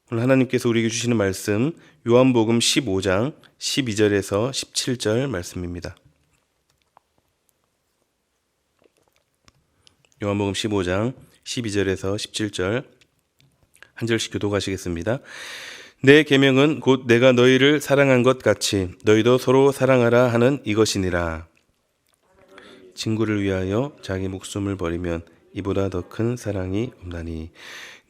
오늘 하나님께서 우리에게 주시는 말씀 요한복음 15장 12절에서 17절 말씀입니다. 요한복음 15장 12절에서 17절 한 절씩 교독하시겠습니다. 내 계명은 곧 내가 너희를 사랑한 것 같이 너희도 서로 사랑하라 하는 이것이니라. 친구를 위하여 자기 목숨을 버리면 이보다 더 큰 사랑이 없나니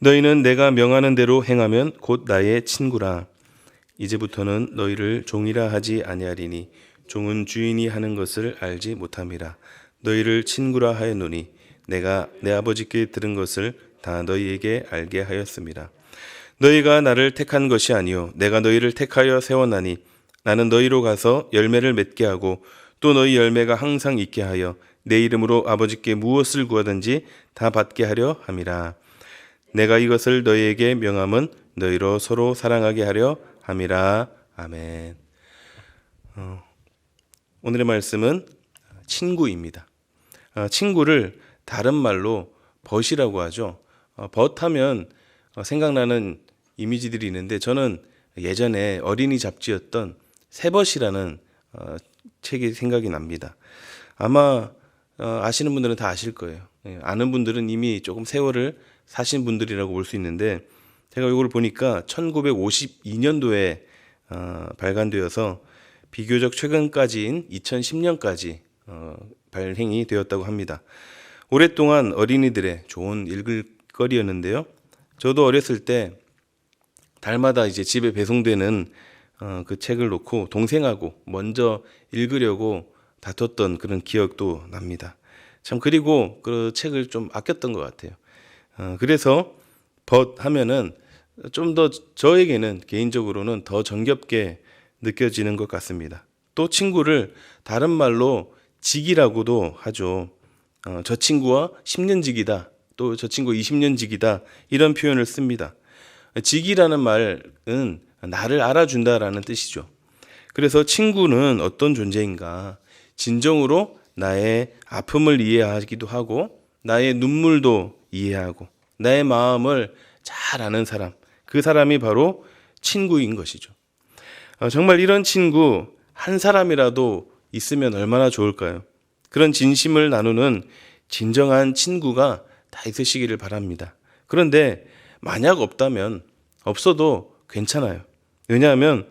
너희는 내가 명하는 대로 행하면 곧 나의 친구라. 이제부터는 너희를 종이라 하지 아니하리니 종은 주인이 하는 것을 알지 못함이라. 너희를 친구라 하였노니 내가 내 아버지께 들은 것을 다 너희에게 알게 하였음이라. 너희가 나를 택한 것이 아니요 내가 너희를 택하여 세웠나니 나는 너희로 가서 열매를 맺게 하고 또 너희 열매가 항상 있게 하여 내 이름으로 아버지께 무엇을 구하든지 다 받게 하려 함이라. 내가 이것을 너희에게 명함은 너희로 서로 사랑하게 하려 함이라. 아멘. 오늘의 말씀은 친구입니다. 친구를 다른 말로 벗이라고 하죠. 벗하면 생각나는 이미지들이 있는데 저는 예전에 어린이 잡지였던 새벗이라는 책이 생각이 납니다. 아마 아시는 분들은 다 아실 거예요. 아는 분들은 이미 조금 세월을 사신 분들이라고 볼 수 있는데 제가 이걸 보니까 1952년도에 발간되어서 비교적 최근까지인 2010년까지 발행이 되었다고 합니다. 오랫동안 어린이들의 좋은 읽을거리였는데요. 저도 어렸을 때 달마다 이제 집에 배송되는 그 책을 놓고 동생하고 먼저 읽으려고 다퉜던 그런 기억도 납니다. 참 그리고 그 책을 좀 아꼈던 것 같아요. 그래서 벗 하면은 좀 더 저에게는 개인적으로는 더 정겹게 느껴지는 것 같습니다. 또 친구를 다른 말로 직이라고도 하죠. 저 친구와 10년 직이다. 또 저 친구 20년 직이다. 이런 표현을 씁니다. 직이라는 말은 나를 알아준다라는 뜻이죠. 그래서 친구는 어떤 존재인가? 진정으로 나의 아픔을 이해하기도 하고 나의 눈물도 이해하고 나의 마음을 잘 아는 사람, 그 사람이 바로 친구인 것이죠. 정말 이런 친구 한 사람이라도 있으면 얼마나 좋을까요? 그런 진심을 나누는 진정한 친구가 다 있으시기를 바랍니다. 그런데 만약 없다면 없어도 괜찮아요. 왜냐하면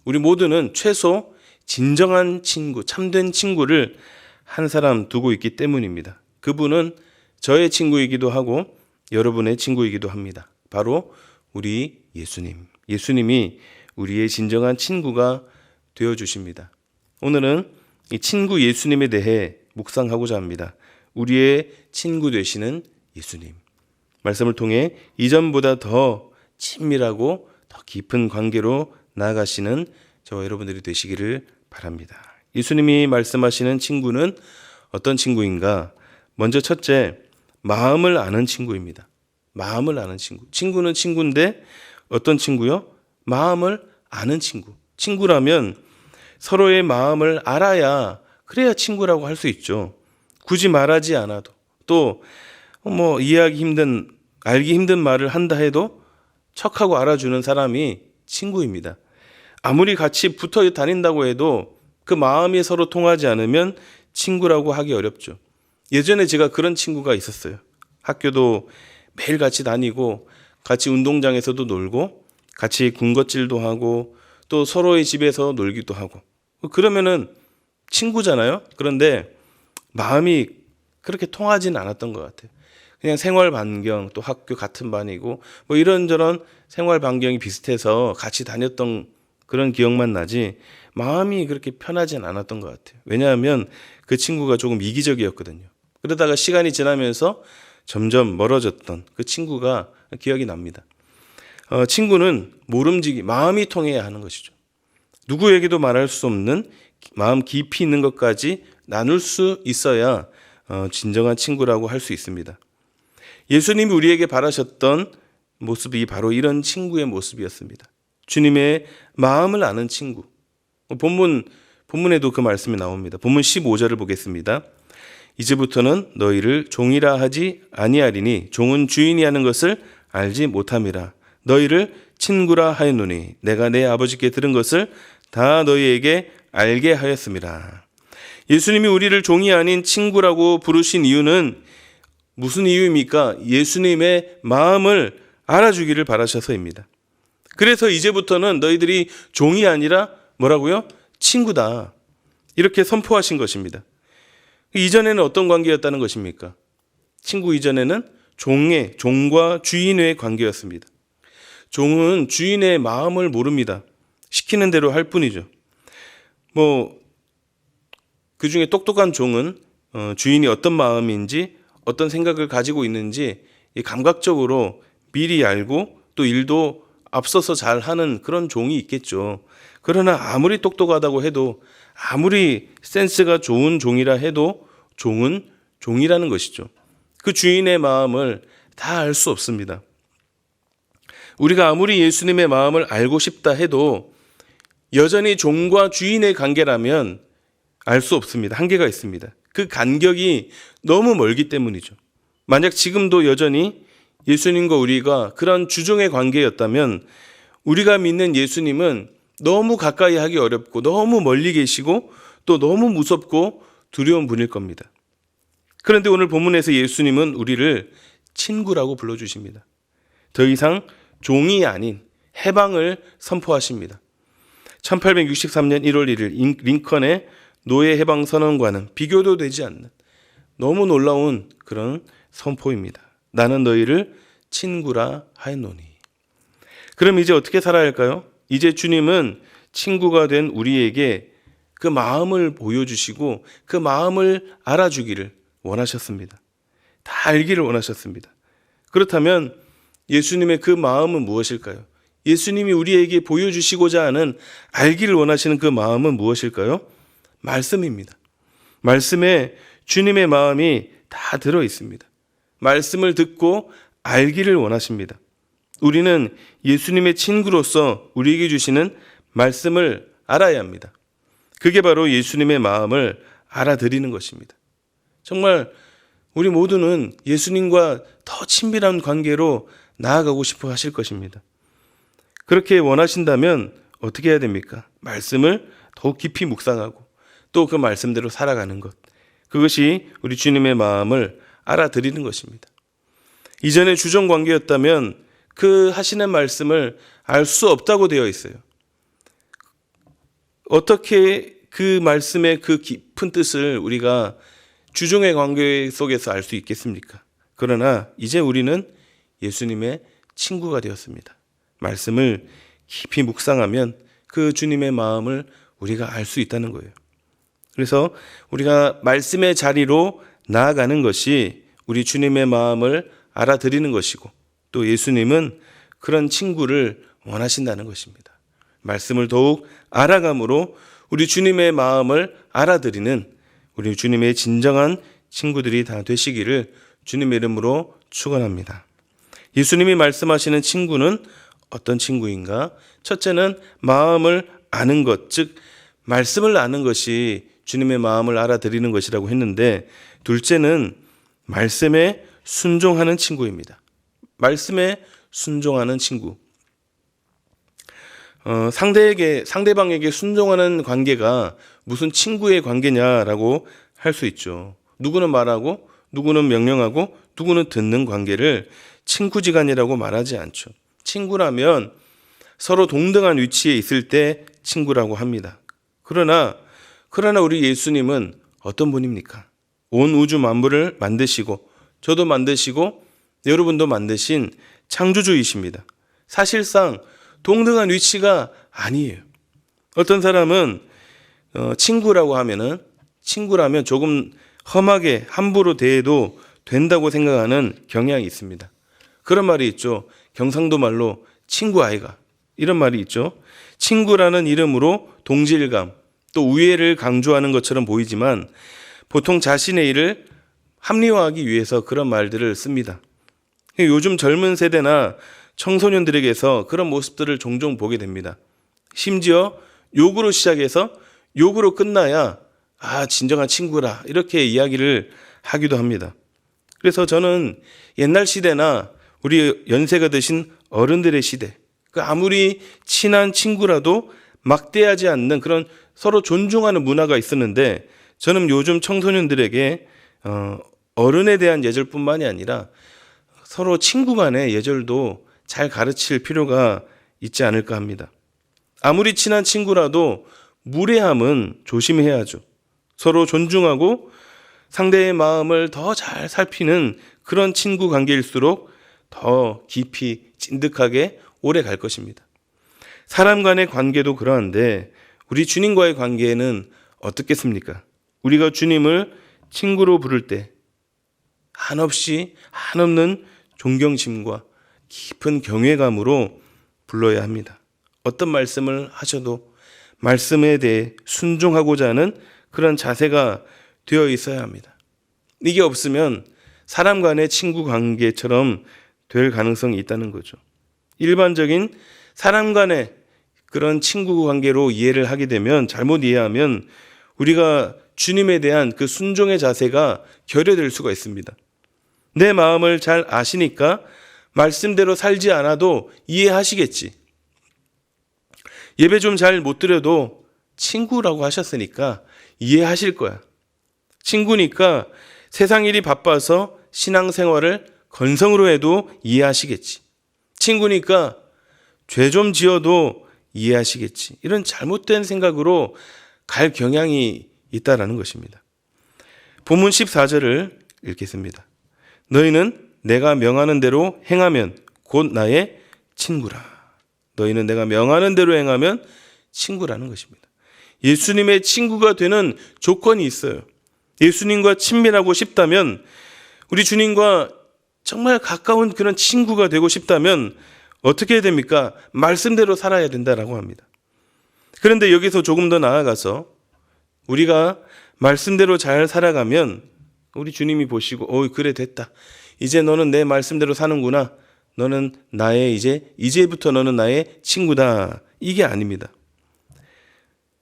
우리 모두는 최소 진정한 친구, 참된 친구를 한 사람 두고 있기 때문입니다. 그분은 저의 친구이기도 하고 여러분의 친구이기도 합니다. 바로 우리 예수님. 예수님이 우리의 진정한 친구가 되어주십니다. 오늘은 이 친구 예수님에 대해 묵상하고자 합니다. 우리의 친구 되시는 예수님. 말씀을 통해 이전보다 더 친밀하고 더 깊은 관계로 나아가시는 저와 여러분들이 되시기를 바랍니다. 예수님이 말씀하시는 친구는 어떤 친구인가? 먼저 첫째, 마음을 아는 친구입니다. 마음을 아는 친구. 친구는 친구인데 어떤 친구요? 마음을 아는 친구. 친구라면 서로의 마음을 알아야 그래야 친구라고 할 수 있죠. 굳이 말하지 않아도 또 알기 힘든 말을 한다 해도 척하고 알아주는 사람이 친구입니다. 아무리 같이 붙어 다닌다고 해도 그 마음이 서로 통하지 않으면 친구라고 하기 어렵죠. 예전에 제가 그런 친구가 있었어요. 학교도 매일 같이 다니고 같이 운동장에서도 놀고 같이 군것질도 하고 또 서로의 집에서 놀기도 하고 그러면은 친구잖아요. 그런데 마음이 그렇게 통하지는 않았던 것 같아요. 그냥 생활 반경 또 학교 같은 반이고 이런저런 생활 반경이 비슷해서 같이 다녔던 그런 기억만 나지 마음이 그렇게 편하진 않았던 것 같아요. 왜냐하면 그 친구가 조금 이기적이었거든요. 그러다가 시간이 지나면서 점점 멀어졌던 그 친구가 기억이 납니다. 친구는 모름지기, 마음이 통해야 하는 것이죠. 누구에게도 말할 수 없는 마음 깊이 있는 것까지 나눌 수 있어야 진정한 친구라고 할 수 있습니다. 예수님이 우리에게 바라셨던 모습이 바로 이런 친구의 모습이었습니다. 주님의 마음을 아는 친구. 본문에도 그 말씀이 나옵니다. 본문 15절을 보겠습니다. 이제부터는 너희를 종이라 하지 아니하리니 종은 주인이 하는 것을 알지 못함이라. 너희를 친구라 하였노니 내가 내 아버지께 들은 것을 다 너희에게 알게 하였음이라. 예수님이 우리를 종이 아닌 친구라고 부르신 이유는 무슨 이유입니까? 예수님의 마음을 알아주기를 바라셔서입니다. 그래서 이제부터는 너희들이 종이 아니라 뭐라고요? 친구다. 이렇게 선포하신 것입니다. 이전에는 어떤 관계였다는 것입니까? 친구 이전에는 종과 주인의 관계였습니다. 종은 주인의 마음을 모릅니다. 시키는 대로 할 뿐이죠. 그 중에 똑똑한 종은 주인이 어떤 마음인지 어떤 생각을 가지고 있는지 감각적으로 미리 알고 또 일도 앞서서 잘하는 그런 종이 있겠죠. 그러나 아무리 똑똑하다고 해도 아무리 센스가 좋은 종이라 해도 종은 종이라는 것이죠. 그 주인의 마음을 다 알 수 없습니다. 우리가 아무리 예수님의 마음을 알고 싶다 해도 여전히 종과 주인의 관계라면 알 수 없습니다. 한계가 있습니다. 그 간격이 너무 멀기 때문이죠. 만약 지금도 여전히 예수님과 우리가 그런 주종의 관계였다면 우리가 믿는 예수님은 너무 가까이 하기 어렵고 너무 멀리 계시고 또 너무 무섭고 두려운 분일 겁니다. 그런데 오늘 본문에서 예수님은 우리를 친구라고 불러주십니다. 더 이상 종이 아닌 해방을 선포하십니다. 1863년 1월 1일 링컨의 노예 해방 선언과는 비교도 되지 않는 너무 놀라운 그런 선포입니다. 나는 너희를 친구라 하였노니. 그럼 이제 어떻게 살아야 할까요? 이제 주님은 친구가 된 우리에게 그 마음을 보여주시고 그 마음을 알아주기를 원하셨습니다. 다 알기를 원하셨습니다. 그렇다면 예수님의 그 마음은 무엇일까요? 예수님이 우리에게 보여주시고자 하는 알기를 원하시는 그 마음은 무엇일까요? 말씀입니다. 말씀에 주님의 마음이 다 들어 있습니다. 말씀을 듣고 알기를 원하십니다. 우리는 예수님의 친구로서 우리에게 주시는 말씀을 알아야 합니다. 그게 바로 예수님의 마음을 알아들이는 것입니다. 정말 우리 모두는 예수님과 더 친밀한 관계로 나아가고 싶어 하실 것입니다. 그렇게 원하신다면 어떻게 해야 됩니까? 말씀을 더욱 깊이 묵상하고 또 그 말씀대로 살아가는 것. 그것이 우리 주님의 마음을 알아들이는 것입니다. 이전에 주종 관계였다면 그 하시는 말씀을 알 수 없다고 되어 있어요. 어떻게 그 말씀의 그 깊은 뜻을 우리가 주종의 관계 속에서 알 수 있겠습니까? 그러나 이제 우리는 예수님의 친구가 되었습니다. 말씀을 깊이 묵상하면 그 주님의 마음을 우리가 알 수 있다는 거예요. 그래서 우리가 말씀의 자리로 나아가는 것이 우리 주님의 마음을 알아들이는 것이고 또 예수님은 그런 친구를 원하신다는 것입니다. 말씀을 더욱 알아감으로 우리 주님의 마음을 알아들이는 우리 주님의 진정한 친구들이 다 되시기를 주님의 이름으로 축원합니다. 예수님이 말씀하시는 친구는 어떤 친구인가? 첫째는 마음을 아는 것, 즉 말씀을 아는 것이 주님의 마음을 알아들이는 것이라고 했는데, 둘째는 말씀에 순종하는 친구입니다. 말씀에 순종하는 친구. 상대방에게 순종하는 관계가 무슨 친구의 관계냐라고 할 수 있죠. 누구는 말하고 누구는 명령하고 누구는 듣는 관계를 친구지간이라고 말하지 않죠. 친구라면 서로 동등한 위치에 있을 때 친구라고 합니다. 그러나 우리 예수님은 어떤 분입니까? 온 우주 만물을 만드시고 저도 만드시고 여러분도 만드신 창조주이십니다. 사실상 동등한 위치가 아니에요. 어떤 사람은 친구라면 조금 험하게 함부로 대해도 된다고 생각하는 경향이 있습니다. 그런 말이 있죠. 경상도 말로 친구 아이가, 이런 말이 있죠. 친구라는 이름으로 동질감 또 우애를 강조하는 것처럼 보이지만 보통 자신의 일을 합리화하기 위해서 그런 말들을 씁니다. 요즘 젊은 세대나 청소년들에게서 그런 모습들을 종종 보게 됩니다. 심지어 욕으로 시작해서 욕으로 끝나야 진정한 친구라 이렇게 이야기를 하기도 합니다. 그래서 저는 옛날 시대나 우리 연세가 드신 어른들의 시대, 그 아무리 친한 친구라도 막대하지 않는 그런 서로 존중하는 문화가 있었는데, 저는 요즘 청소년들에게 어른에 대한 예절뿐만이 아니라 서로 친구 간의 예절도 잘 가르칠 필요가 있지 않을까 합니다. 아무리 친한 친구라도 무례함은 조심해야죠. 서로 존중하고 상대의 마음을 더 잘 살피는 그런 친구 관계일수록 더 깊이 찐득하게 오래 갈 것입니다. 사람 간의 관계도 그러한데 우리 주님과의 관계는 어떻겠습니까? 우리가 주님을 친구로 부를 때 한없이 한없는 존경심과 깊은 경외감으로 불러야 합니다. 어떤 말씀을 하셔도 말씀에 대해 순종하고자 하는 그런 자세가 되어 있어야 합니다. 이게 없으면 사람 간의 친구 관계처럼 될 가능성이 있다는 거죠. 일반적인 사람 간의 그런 친구 관계로 이해를 하게 되면, 잘못 이해하면 우리가 주님에 대한 그 순종의 자세가 결여될 수가 있습니다. 내 마음을 잘 아시니까 말씀대로 살지 않아도 이해하시겠지. 예배 좀 잘 못 드려도 친구라고 하셨으니까 이해하실 거야. 친구니까 세상 일이 바빠서 신앙생활을 건성으로 해도 이해하시겠지. 친구니까 죄 좀 지어도 이해하시겠지. 이런 잘못된 생각으로 갈 경향이 있다라는 것입니다. 본문 14절을 읽겠습니다. 너희는 내가 명하는 대로 행하면 곧 나의 친구라. 너희는 내가 명하는 대로 행하면 친구라는 것입니다. 예수님의 친구가 되는 조건이 있어요. 예수님과 친밀하고 싶다면, 우리 주님과 정말 가까운 그런 친구가 되고 싶다면 어떻게 해야 됩니까? 말씀대로 살아야 된다라고 합니다. 그런데 여기서 조금 더 나아가서 우리가 말씀대로 잘 살아가면 우리 주님이 보시고 그래 됐다. 이제 너는 내 말씀대로 사는구나. 너는 나의 이제부터 너는 나의 친구다. 이게 아닙니다.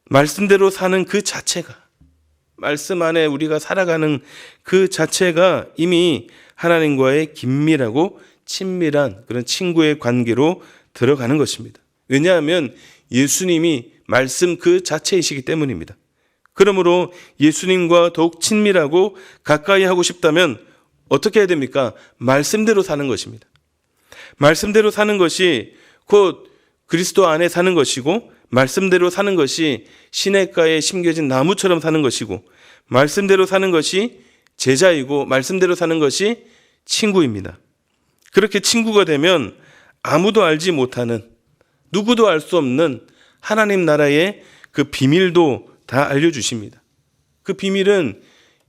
말씀대로 사는 그 자체가, 말씀 안에 우리가 살아가는 그 자체가 이미 하나님과의 긴밀하고 친밀한 그런 친구의 관계로 들어가는 것입니다. 왜냐하면 예수님이 말씀 그 자체이시기 때문입니다. 그러므로 예수님과 더욱 친밀하고 가까이 하고 싶다면 어떻게 해야 됩니까? 말씀대로 사는 것입니다. 말씀대로 사는 것이 곧 그리스도 안에 사는 것이고, 말씀대로 사는 것이 시냇가에 심겨진 나무처럼 사는 것이고, 말씀대로 사는 것이 제자이고, 말씀대로 사는 것이 친구입니다. 그렇게 친구가 되면 아무도 알지 못하는, 누구도 알 수 없는 하나님 나라의 그 비밀도 다 알려주십니다. 그 비밀은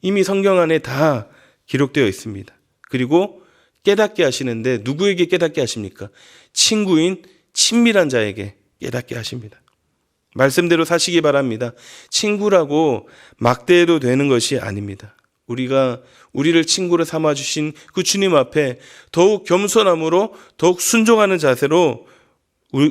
이미 성경 안에 다 기록되어 있습니다. 그리고 깨닫게 하시는데 누구에게 깨닫게 하십니까? 친구인 친밀한 자에게 깨닫게 하십니다. 말씀대로 사시기 바랍니다. 친구라고 막대해도 되는 것이 아닙니다. 우리를 친구로 삼아주신 그 주님 앞에 더욱 겸손함으로, 더욱 순종하는 자세로,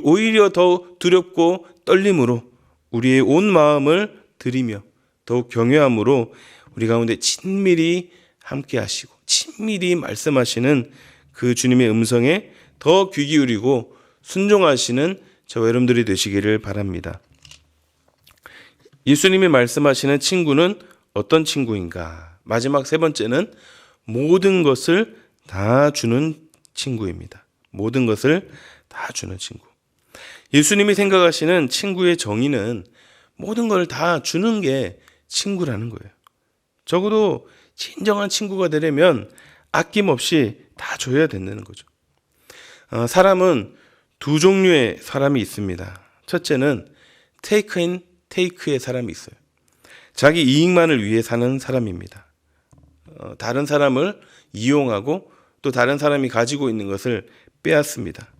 오히려 더욱 두렵고 떨림으로 우리의 온 마음을 드리며 더욱 경외함으로 우리 가운데 친밀히 함께 하시고 친밀히 말씀하시는 그 주님의 음성에 더 귀 기울이고 순종하시는 저와 여러분들이 되시기를 바랍니다. 예수님이 말씀하시는 친구는 어떤 친구인가? 마지막 세 번째는 모든 것을 다 주는 친구입니다. 모든 것을 다 주는 친구. 예수님이 생각하시는 친구의 정의는 모든 걸 다 주는 게 친구라는 거예요. 적어도 진정한 친구가 되려면 아낌없이 다 줘야 된다는 거죠. 사람은 두 종류의 사람이 있습니다. 첫째는 테이크 인 테이크의 사람이 있어요. 자기 이익만을 위해 사는 사람입니다. 다른 사람을 이용하고 또 다른 사람이 가지고 있는 것을 빼앗습니다.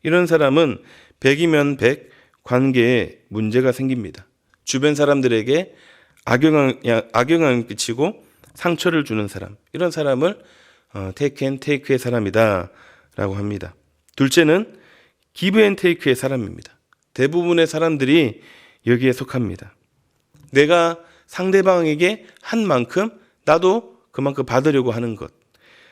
이런 사람은 100이면 100 관계에 문제가 생깁니다. 주변 사람들에게 악영향을 끼치고 상처를 주는 사람, 이런 사람을 테이크 앤 테이크의 사람이다 라고 합니다. 둘째는 기브 앤 테이크의 사람입니다. 대부분의 사람들이 여기에 속합니다. 내가 상대방에게 한 만큼 나도 그만큼 받으려고 하는 것.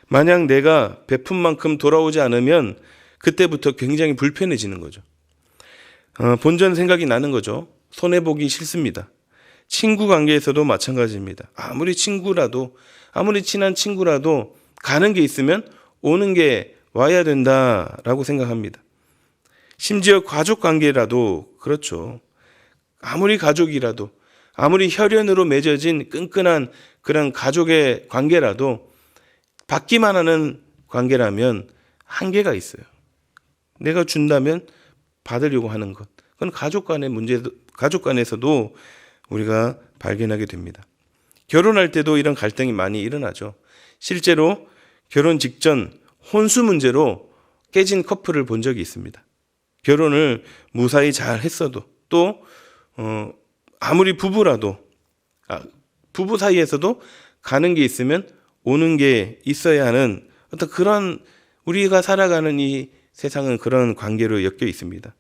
만약 내가 베푼 만큼 돌아오지 않으면 그때부터 굉장히 불편해지는 거죠. 본전 생각이 나는 거죠. 손해보기 싫습니다. 친구 관계에서도 마찬가지입니다. 아무리 친구라도, 아무리 친한 친구라도 가는 게 있으면 오는 게 와야 된다라고 생각합니다. 심지어 가족 관계라도 그렇죠. 아무리 가족이라도, 아무리 혈연으로 맺어진 끈끈한 그런 가족의 관계라도 받기만 하는 관계라면 한계가 있어요. 내가 준다면 받으려고 하는 것. 그건 가족 간의 문제도, 가족 간에서도 우리가 발견하게 됩니다. 결혼할 때도 이런 갈등이 많이 일어나죠. 실제로 결혼 직전 혼수 문제로 깨진 커플을 본 적이 있습니다. 결혼을 무사히 잘 했어도 또 아무리 부부라도 부부 사이에서도 가는 게 있으면 오는 게 있어야 하는 어떤 그런 우리가 살아가는 이 세상은 그런 관계로 엮여 있습니다.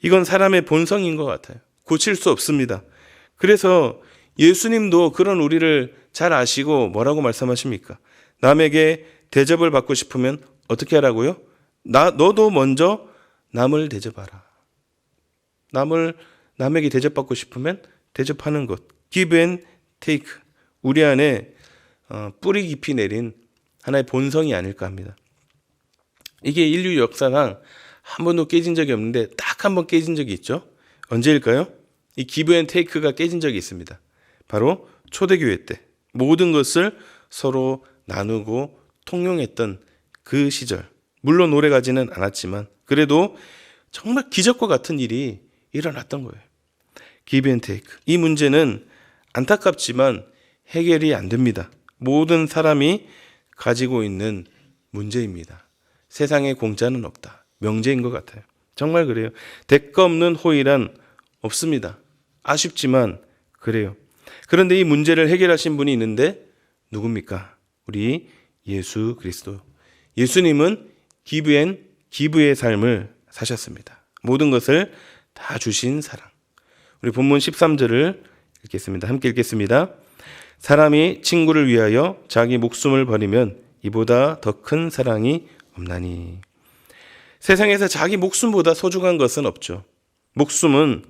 이건 사람의 본성인 것 같아요. 고칠 수 없습니다. 그래서 예수님도 그런 우리를 잘 아시고 뭐라고 말씀하십니까? 남에게 대접을 받고 싶으면 어떻게 하라고요? 너도 먼저 남을 대접하라. 남에게 대접받고 싶으면 대접하는 것. Give and take. 우리 안에 뿌리 깊이 내린 하나의 본성이 아닐까 합니다. 이게 인류 역사상 한 번도 깨진 적이 없는데 딱 한 번 깨진 적이 있죠. 언제일까요? 이 give and take가 깨진 적이 있습니다. 바로 초대교회 때 모든 것을 서로 나누고 통용했던 그 시절. 물론 오래가지는 않았지만 그래도 정말 기적과 같은 일이 일어났던 거예요. give and take. 이 문제는 안타깝지만 해결이 안 됩니다. 모든 사람이 가지고 있는 문제입니다. 세상에 공짜는 없다. 명제인 것 같아요. 정말 그래요. 대가 없는 호의란 없습니다. 아쉽지만 그래요. 그런데 이 문제를 해결하신 분이 있는데 누굽니까? 우리 예수 그리스도. 예수님은 기브의 삶을 사셨습니다. 모든 것을 다 주신 사랑. 우리 본문 13절을 읽겠습니다. 함께 읽겠습니다. 사람이 친구를 위하여 자기 목숨을 버리면 이보다 더 큰 사랑이 없나니. 세상에서 자기 목숨보다 소중한 것은 없죠. 목숨은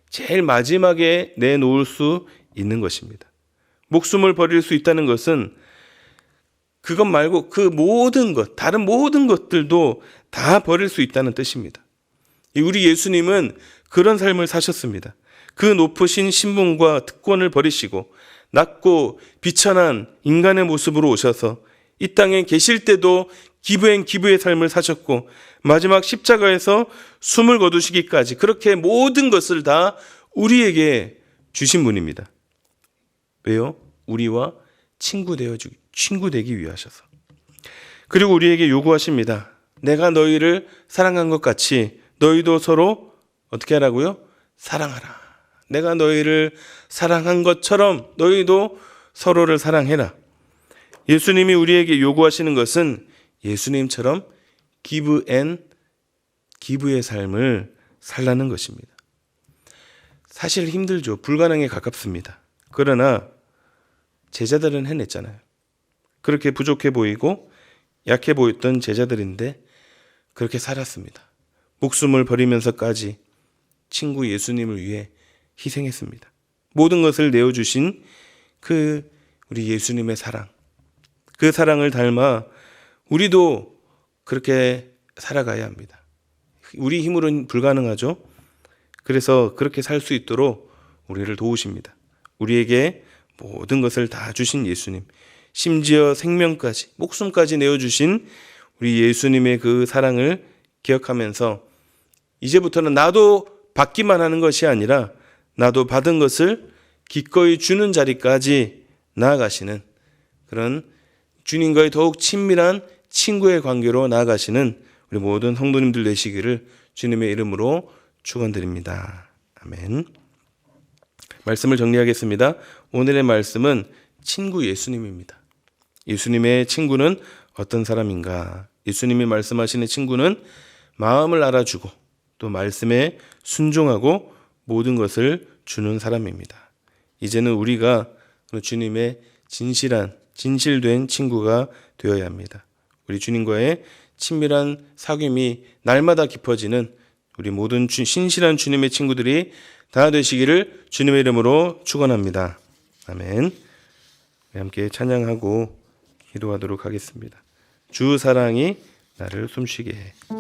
제일 마지막에 내놓을 수 있는 것입니다. 목숨을 버릴 수 있다는 것은 그것 말고 그 모든 것, 다른 모든 것들도 다 버릴 수 있다는 뜻입니다. 우리 예수님은 그런 삶을 사셨습니다. 그 높으신 신분과 특권을 버리시고 낮고 비천한 인간의 모습으로 오셔서 이 땅에 계실 때도 기브의 삶을 사셨고 마지막 십자가에서 숨을 거두시기까지 그렇게 모든 것을 다 우리에게 주신 분입니다. 왜요? 우리와 친구 되기 위하셔서. 그리고 우리에게 요구하십니다. 내가 너희를 사랑한 것 같이 너희도 서로 어떻게 하라고요? 사랑하라. 내가 너희를 사랑한 것처럼 너희도 서로를 사랑해라. 예수님이 우리에게 요구하시는 것은 예수님처럼 기브의 삶을 살라는 것입니다. 사실 힘들죠. 불가능에 가깝습니다. 그러나 제자들은 해냈잖아요. 그렇게 부족해 보이고 약해 보였던 제자들인데 그렇게 살았습니다. 목숨을 버리면서까지 친구 예수님을 위해 희생했습니다. 모든 것을 내어주신 그 우리 예수님의 사랑, 그 사랑을 닮아 우리도 그렇게 살아가야 합니다. 우리 힘으로는 불가능하죠. 그래서 그렇게 살 수 있도록 우리를 도우십니다. 우리에게 모든 것을 다 주신 예수님, 심지어 생명까지, 목숨까지 내어주신 우리 예수님의 그 사랑을 기억하면서 이제부터는 나도 받기만 하는 것이 아니라 나도 받은 것을 기꺼이 주는 자리까지 나아가시는 그런 주님과의 더욱 친밀한 친구의 관계로 나아가시는 우리 모든 성도님들 되시기를 주님의 이름으로 축원드립니다. 아멘. 말씀을 정리하겠습니다. 오늘의 말씀은 친구 예수님입니다. 예수님의 친구는 어떤 사람인가? 예수님이 말씀하시는 친구는 마음을 알아주고 또 말씀에 순종하고 모든 것을 주는 사람입니다. 이제는 우리가 주님의 진실된 친구가 되어야 합니다. 우리 주님과의 친밀한 사귐이 날마다 깊어지는 우리 모든 신실한 주님의 친구들이 다 되시기를 주님의 이름으로 축원합니다. 아멘. 함께 찬양하고 기도하도록 하겠습니다. 주 사랑이 나를 숨쉬게 해.